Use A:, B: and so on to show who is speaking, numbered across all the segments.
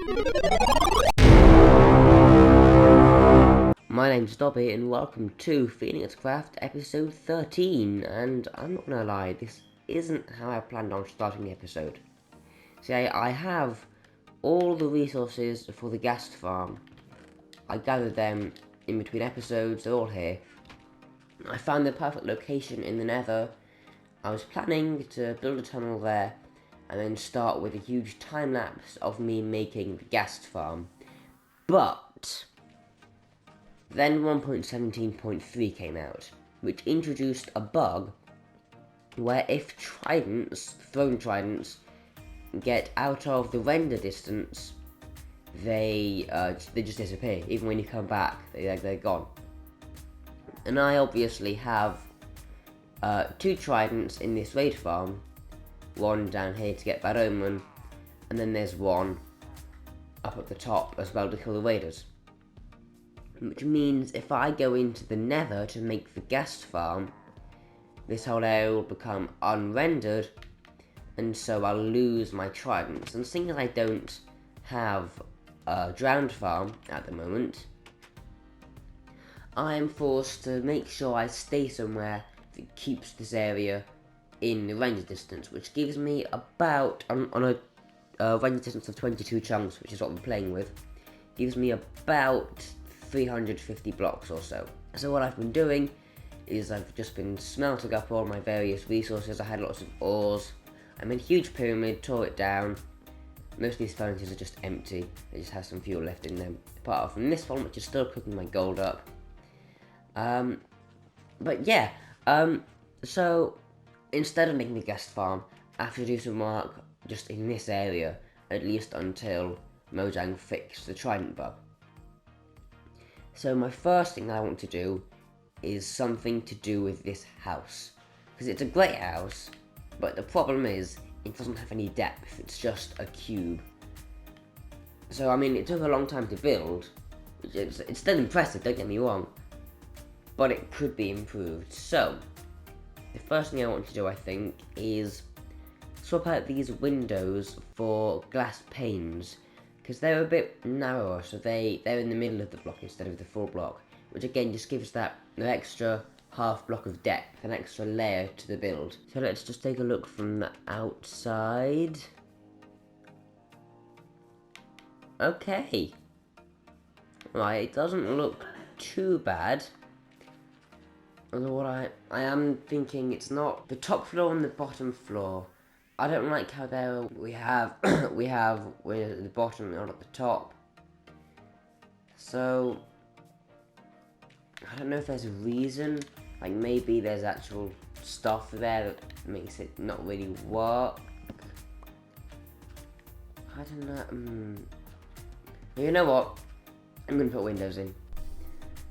A: My name's Dobby and welcome to PhoenixCraft episode 13, and I'm not gonna lie, this isn't how I planned on starting the episode. See, I have all the resources for the gas farm. I gathered them in between episodes, they're all here. I found the perfect location in the Nether. I was planning to build a tunnel there and then start with a huge time lapse of me making the gas farm. But then 1.17.3 came out, which introduced a bug where if thrown tridents, get out of the render distance, they just disappear. Even when you come back, they're gone. And I obviously have 2 tridents in this raid farm, one down here to get Bad Omen, and then there's one up at the top as well to kill the raiders. Which means if I go into the Nether to make the gas farm, this whole area will become unrendered, and so I'll lose my tridents. And seeing as I don't have a drowned farm at the moment, I am forced to make sure I stay somewhere that keeps this area in the render distance, which gives me about, on a render distance of 22 chunks, which is what we're playing with, gives me about 350 blocks or so. So what I've been doing is I've just been smelting up all my various resources. I had lots of ores. I made a huge pyramid, tore it down. Most of these furnaces are just empty. They just have some fuel left in them. Apart from this one, which is still cooking my gold up. But yeah, so instead of making the guest farm, I have to do some work just in this area, at least until Mojang fixed the trident bug. So my first thing I want to do is something to do with this house, because it's a great house, but the problem is it doesn't have any depth. It's just a cube. So I mean, it took a long time to build. It's still impressive, don't get me wrong, but it could be improved. So the first thing I want to do, I think, is swap out these windows for glass panes, because they're a bit narrower, so they're in the middle of the block instead of the full block, which again just gives that an extra half block of depth, an extra layer to the build. So let's just take a look from the outside. Okay. Right, it doesn't look too bad. Although what I am thinking, it's not the top floor and the bottom floor. I don't like how there we have we're at the bottom and not at the top. So I don't know if there's a reason. Like maybe there's actual stuff there that makes it not really work. I don't know. You know what? I'm gonna put windows in.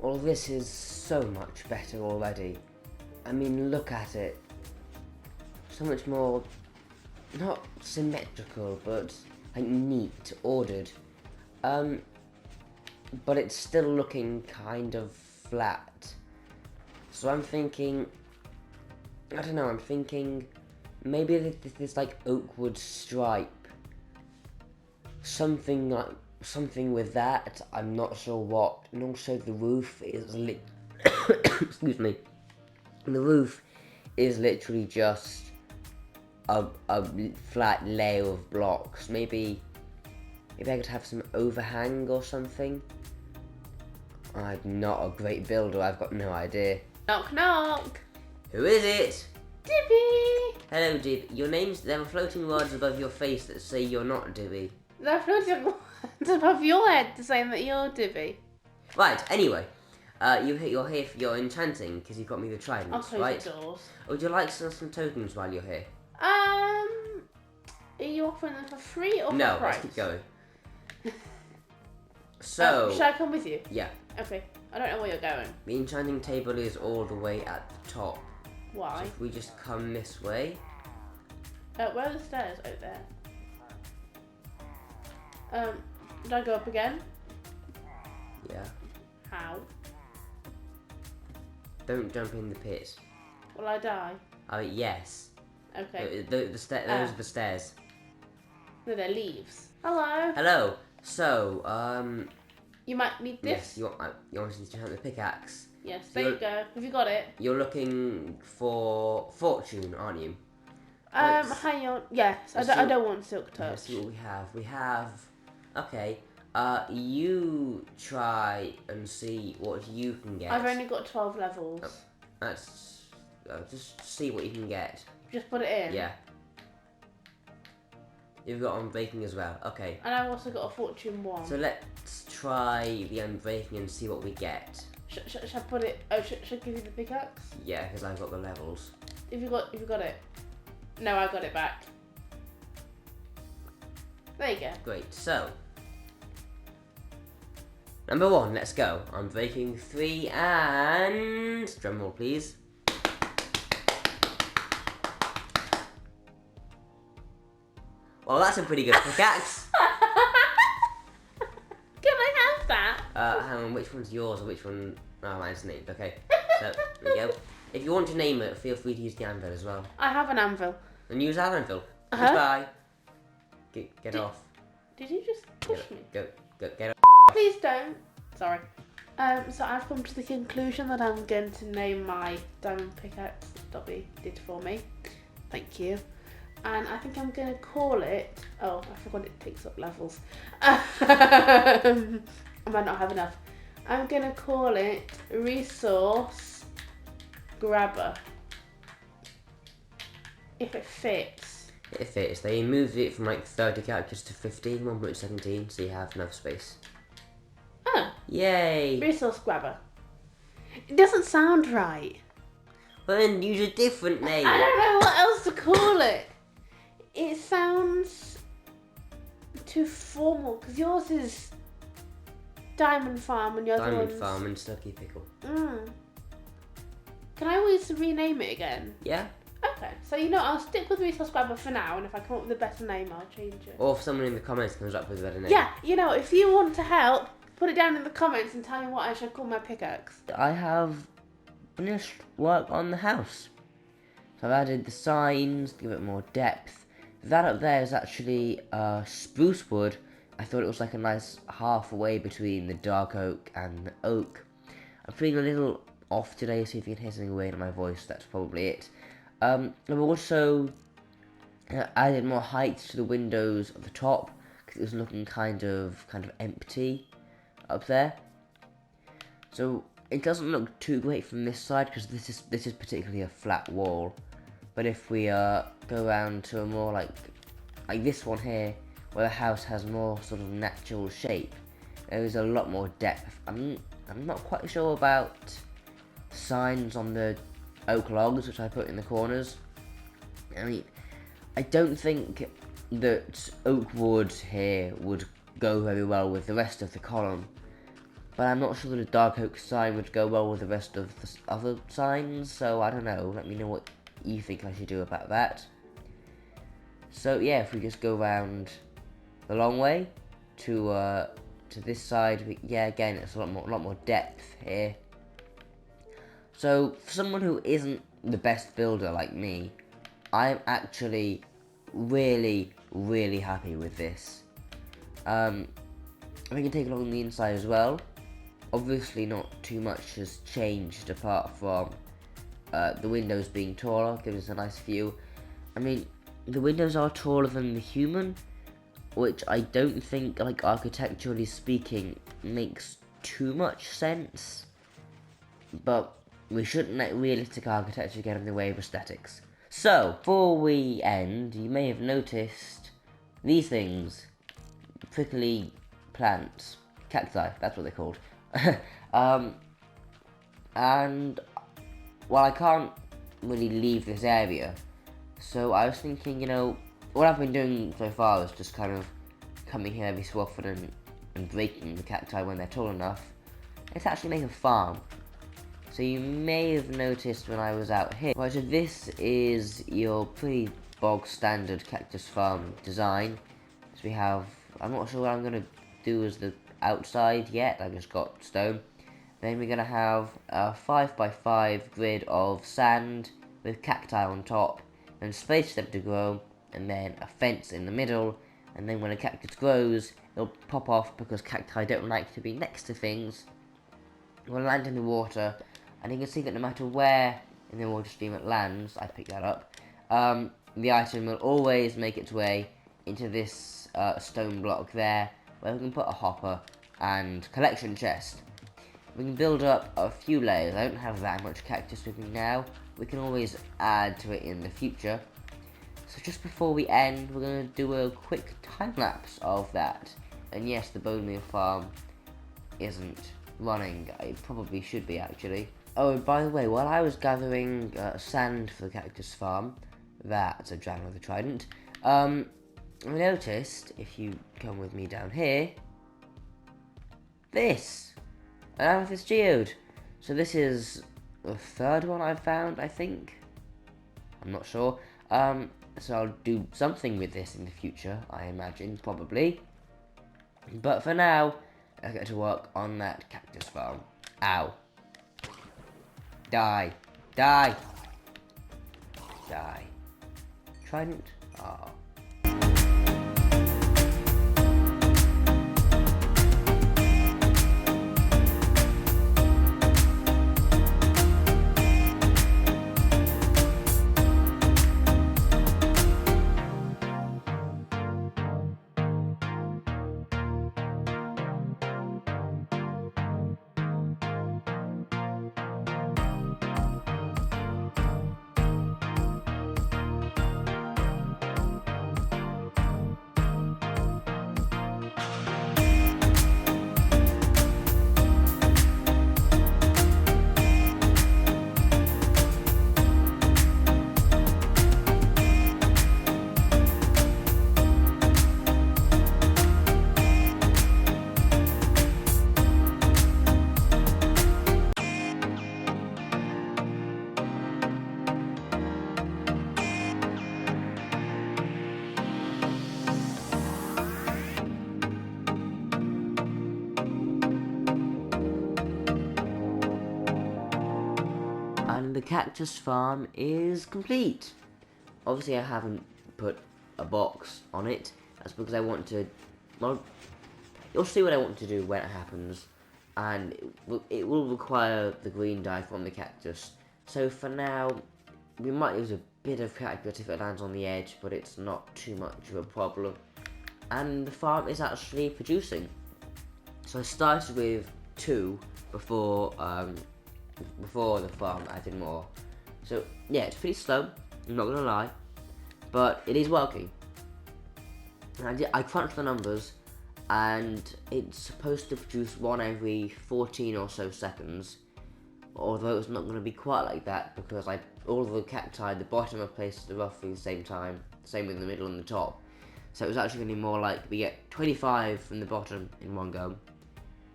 A: All this is so much better already. I mean, look at it. So much more, not symmetrical, but like neat, ordered. But it's still looking kind of flat. So I'm thinking, I don't know, I'm thinking maybe this like oak wood stripe. Something with that, I'm not sure what. And also the roof is excuse me. The roof is literally just a flat layer of blocks. Maybe I could have some overhang or something. I'm not a great builder, I've got no idea.
B: Knock knock!
A: Who is it?
B: Dibby!
A: Hello, Dib. there are floating words above your face that say you're not Dibby.
B: There are floating words above your head saying that you're Dibby.
A: Right, anyway. You're here for your enchanting, because you've got me the tridents,
B: I'll close
A: right?
B: the doors.
A: Would you like some tokens while you're here?
B: Are you offering them for free or for
A: No,
B: price?
A: let's keep going. So...
B: should I come with you?
A: Yeah.
B: Okay. I don't know where you're going.
A: The enchanting table is all the way at the top.
B: Why?
A: So if we just come this way...
B: Where are the stairs? Out there. Did I go up again?
A: Yeah.
B: How?
A: Don't jump in the pit.
B: Will I die?
A: Yes.
B: Okay.
A: Those are the stairs.
B: No, they're leaves. Hello.
A: Hello. So,
B: You might need
A: yes,
B: this.
A: you want to have the pickaxe.
B: Yes, there you go. Have you got it?
A: You're looking for fortune, aren't you?
B: Hang on. Yes, I don't want silk touch.
A: Let's see what we have. We have. Okay. You try and see what you can get.
B: I've only got 12 levels.
A: That's. Just see what you can get.
B: Just put it in.
A: Yeah. You've got unbreaking as well. Okay.
B: And I've also got a fortune 1.
A: So let's try the unbreaking and see what we get.
B: Should I put it? Oh, should I give you the pickaxe?
A: Yeah, because I've got the levels.
B: If you got it. No, I got it back. There you go.
A: Great. So. Number 1, let's go. Unbreaking 3 and drumroll, please. Well, that's a pretty good pickaxe.
B: Can I have that?
A: Hang on, which one's yours or which one? Oh, mine's named. Okay, so there you go. If you want to name it, feel free to use the anvil as well.
B: I have an anvil.
A: And use our anvil.
B: Uh-huh.
A: Goodbye. Get off.
B: Did you just push me?
A: Get off.
B: Please don't. Sorry. So I've come to the conclusion that I'm going to name my diamond pickaxe that Dobby did for me. Thank you. And I think I'm going to call it... Oh, I forgot it takes up levels. I might not have enough. I'm going to call it Resource Grabber. If it fits.
A: It fits. They moved it from like 30 characters to 15, 1.17, so you have enough space.
B: Oh.
A: Yay!
B: Resource Grabber. It doesn't sound right.
A: Well, then use a different name.
B: I don't know what else to call it. It sounds too formal because yours is Diamond Farm and your other
A: Diamond
B: one's...
A: Farm and Stucky Pickle.
B: Can I always rename it again?
A: Yeah.
B: Okay, so I'll stick with Resource Grabber for now, and if I come up with a better name, I'll change it.
A: Or if someone in the comments comes up with a better name.
B: Yeah, if you want to help, put it down in the comments and tell me what I should call my pickaxe.
A: I have finished work on the house. So I've added the signs to give it more depth. That up there is actually spruce wood. I thought it was like a nice halfway between the dark oak and the oak. I'm feeling a little off today, so if you can hear something weird in my voice, that's probably it. I've also added more height to the windows at the top because it was looking kind of empty up there. So it doesn't look too great from this side because this is particularly a flat wall. But if we go around to a more like this one here, where the house has more sort of natural shape, there is a lot more depth. I'm not quite sure about signs on the oak logs which I put in the corners. I mean, I don't think that oak wood here would go very well with the rest of the column. But I'm not sure that a dark oak sign would go well with the rest of the other signs, so I don't know. Let me know what you think I should do about that. So yeah, if we just go around the long way to this side, again it's a lot more depth here. So for someone who isn't the best builder like me, I'm actually really happy with this. We can take a look on the inside as well. Obviously not too much has changed apart from the windows being taller, gives us a nice view. I mean, the windows are taller than the human, which I don't think, architecturally speaking, makes too much sense. But we shouldn't let realistic architecture get in the way of aesthetics. So, before we end, you may have noticed these things. Prickly plants. Cacti, that's what they're called. And well, I can't really leave this area, so I was thinking, what I've been doing so far is just kind of coming here every so often and breaking the cacti when they're tall enough. Let's actually make a farm. So you may have noticed when I was out here. Right, so this is your pretty bog standard cactus farm design. So we have, I'm not sure what I'm going to do as the outside yet, I've just got stone. Then we're going to have a 5x5 grid of sand with cacti on top, and space for them to grow, and then a fence in the middle and then when a cactus grows, it'll pop off because cacti don't like to be next to things. It will land in the water, and you can see that no matter where in the water stream it lands, I picked that up, the item will always make its way into this stone block there, where we can put a hopper and collection chest. We can build up a few layers. I don't have that much cactus with me now. We can always add to it in the future. So just before we end, we're going to do a quick time lapse of that. And yes, the bone meal farm isn't running. It probably should be, actually. Oh, and by the way, while I was gathering sand for the cactus farm, that's a dragon with a trident, I noticed, if you come with me down here, this! An amethyst geode. So this is the third one I've found, I think. I'm not sure. So I'll do something with this in the future, I imagine, probably. But for now, I get to work on that cactus farm. Ow. Die. Die. Die. Trident. Ah. And the cactus farm is complete. Obviously I haven't put a box on it. That's because I want to, well, you'll see what I want to do when it happens. And it will require the green dye from the cactus. So for now, we might use a bit of cactus if it lands on the edge, but it's not too much of a problem. And the farm is actually producing. So I started with 2 before the farm added more. So yeah, it's pretty slow, I'm not gonna lie, but it is working. And I crunched the numbers, and it's supposed to produce 1 every 14 or so seconds. Although it's not going to be quite like that, because all of the cacti at the bottom are placed at roughly the same time, same with the middle and the top. So it's actually going to be more like we get 25 from the bottom in one go.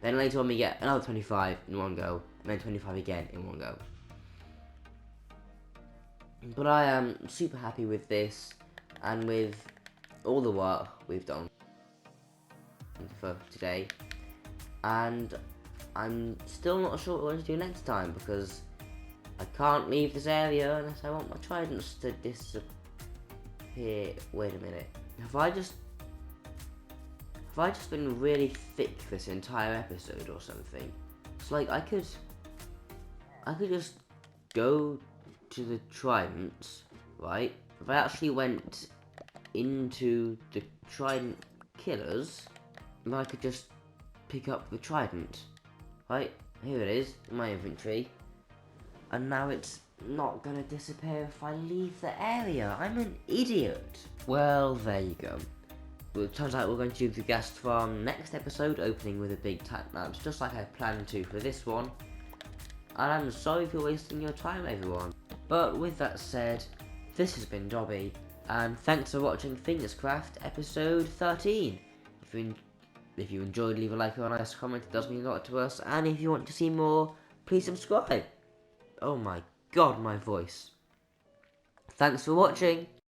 A: Then later on we get another 25 in one go, and then 25 again in one go. But I am super happy with this, and with all the work we've done for today. And I'm still not sure what we're going to do next time, because I can't leave this area unless I want my tridents to disappear. Wait a minute. Have I just been really thick this entire episode or something? It's like I could just go to the tridents, right? If I actually went into the trident killers, then I could just pick up the trident. Right, here it is in my inventory. And now it's not gonna disappear if I leave the area. I'm an idiot. Well, there you go. Well, it turns out we're going to do the guest farm next episode, opening with a big time lapse, just like I planned to for this one. And I'm sorry for wasting your time, everyone. But with that said, this has been Dobby, and thanks for watching PhoenixCraft episode 13. If you enjoyed, leave a like or a nice comment, it does mean a lot to us. And if you want to see more, please subscribe. Oh my god, my voice. Thanks for watching.